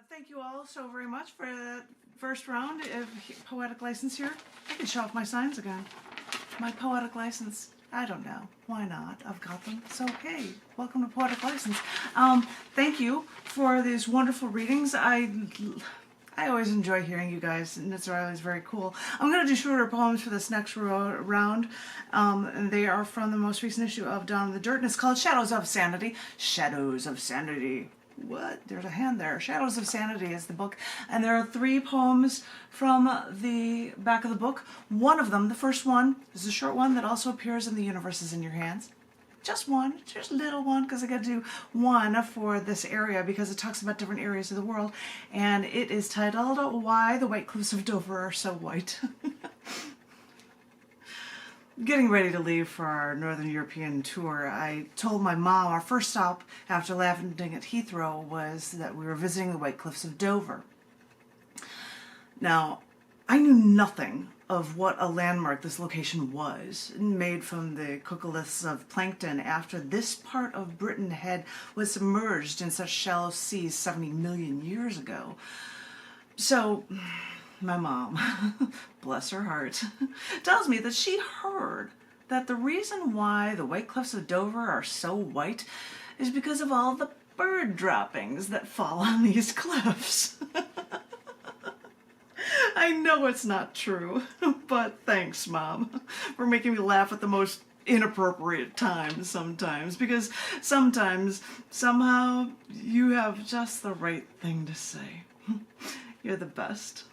Thank you all so very much for that first round of Poetic license here. I can show off my signs again. My Poetic license. I don't know. Why not? I've got them. So, hey, welcome to Poetic License. Thank you for these wonderful readings. I always enjoy hearing you guys, and it's always very cool. I'm going to do shorter poems for this next round, and they are from the most recent issue of Down in the Dirt, and it's called Shadows of Sanity. Shadows of Sanity. What? There's a hand there. Shadows of Sanity is the book, and there are 3 poems from the back of the book. One of them, the first one, is a short one that also appears in The Universe is in Your Hands. Just one, just a little one, because I got to do one for this area because it talks about different areas of the world, and it is titled Why the White Cliffs of Dover Are So White. Getting ready to leave for our Northern European tour, I told my mom our first stop after landing at Heathrow was that we were visiting the White Cliffs of Dover. Now, I knew nothing of what a landmark this location was, made from the coccoliths of plankton after this part of Britain was submerged in such shallow seas 70 million years ago. So, my mom, bless her heart, tells me that she heard that the reason why the White Cliffs of Dover are so white is because of all the bird droppings that fall on these cliffs. I know it's not true, but thanks, Mom, for making me laugh at the most inappropriate times sometimes, because sometimes, somehow, you have just the right thing to say. You're the best.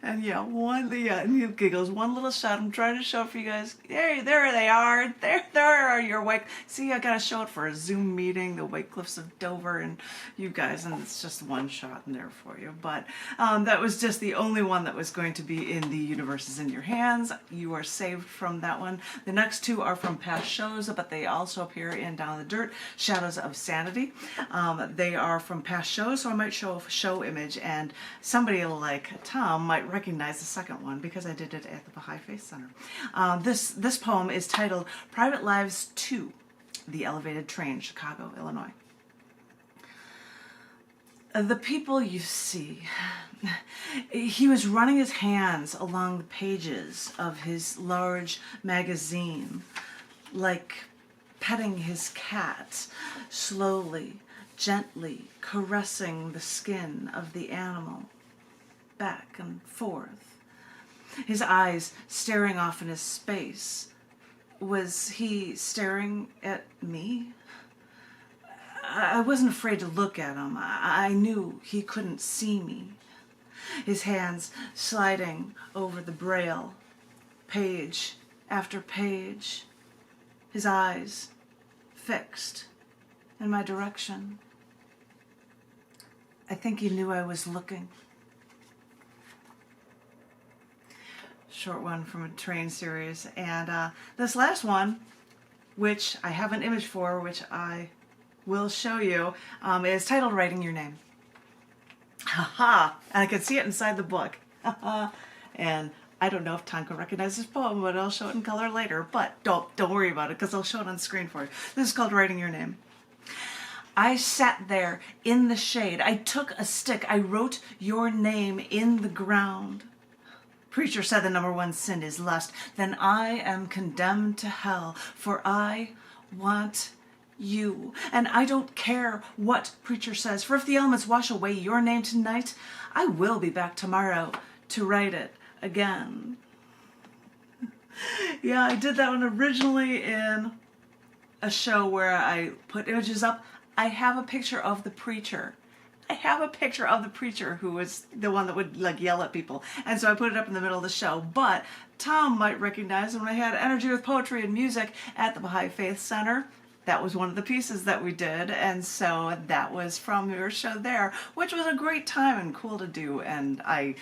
And yeah, and he giggles. One little shot. I'm trying to show it for you guys. Hey, there they are. There are your white. See, I gotta show it for a Zoom meeting. The White Cliffs of Dover, and you guys, and it's just one shot in there for you. But that was just the only one that was going to be in The Universe is in Your Hands. You are saved from that one. The next 2 are from past shows, but they also appear in Down in the Dirt, Shadows of Sanity. They are from past shows, so I might show a show image, and somebody like Tom might recognize the second one because I did it at the Baha'i Faith Center. This poem is titled Private Lives 2, The Elevated Train, Chicago, Illinois. The people you see. He was running his hands along the pages of his large magazine, like petting his cat, slowly, gently caressing the skin of the animal, back and forth, his eyes staring off in his space. Was he staring at me? I wasn't afraid to look at him. I knew he couldn't see me. His hands sliding over the braille, page after page, his eyes fixed in my direction. I think he knew I was looking. Short one from a train series, and this last one, which I have an image for, which I will show you, is titled Writing Your Name. Haha, and I can see it inside the book. And I don't know if Tom can recognize this poem, but I'll show it in color later, but don't worry about it, because I'll show it on the screen for you. This is called Writing Your Name. I sat there in the shade. I took a stick. I wrote your name in the ground. Preacher said the number 1 sin is lust. Then I am condemned to hell, for I want you. And I don't care what preacher says, for if the elements wash away your name tonight, I will be back tomorrow to write it again. Yeah, I did that one originally in a show where I put images up. I have a picture of the preacher. I have a picture of the preacher who was the one that would like yell at people. And so I put it up in the middle of the show. But Tom might recognize when I had Energy with Poetry and Music at the Baha'i Faith Center. That was one of the pieces that we did. And so that was from your show there, which was a great time and cool to do. And I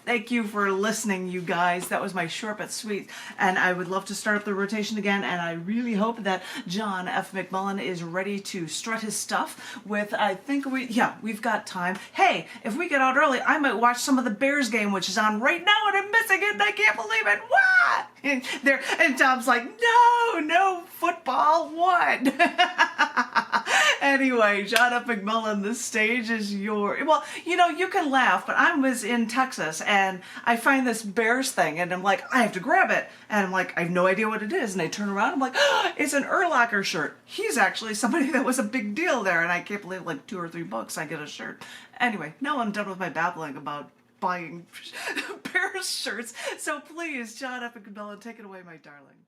thank you for listening, you guys. That was my short but sweet. And I would love to start up the rotation again. And I really hope that John F. McMullen is ready to strut his stuff with, I think we've got time. Hey, if we get out early, I might watch some of the Bears game, which is on right now, and I'm missing it, and I can't believe it. What? And Tom's like, no football, what? And Anyway, John F. McMillan, the stage is yours. Well, you know, you can laugh, but I was in Texas and I find this Bears thing and I'm like, I have to grab it. And I'm like, I have no idea what it is. And I turn around, I'm like, oh, it's an Urlacher shirt. He's actually somebody that was a big deal there. And I can't believe like $2 or $3 I get a shirt. Anyway, now I'm done with my babbling about buying Bears shirts. So please, John F. McMillan, take it away, my darling.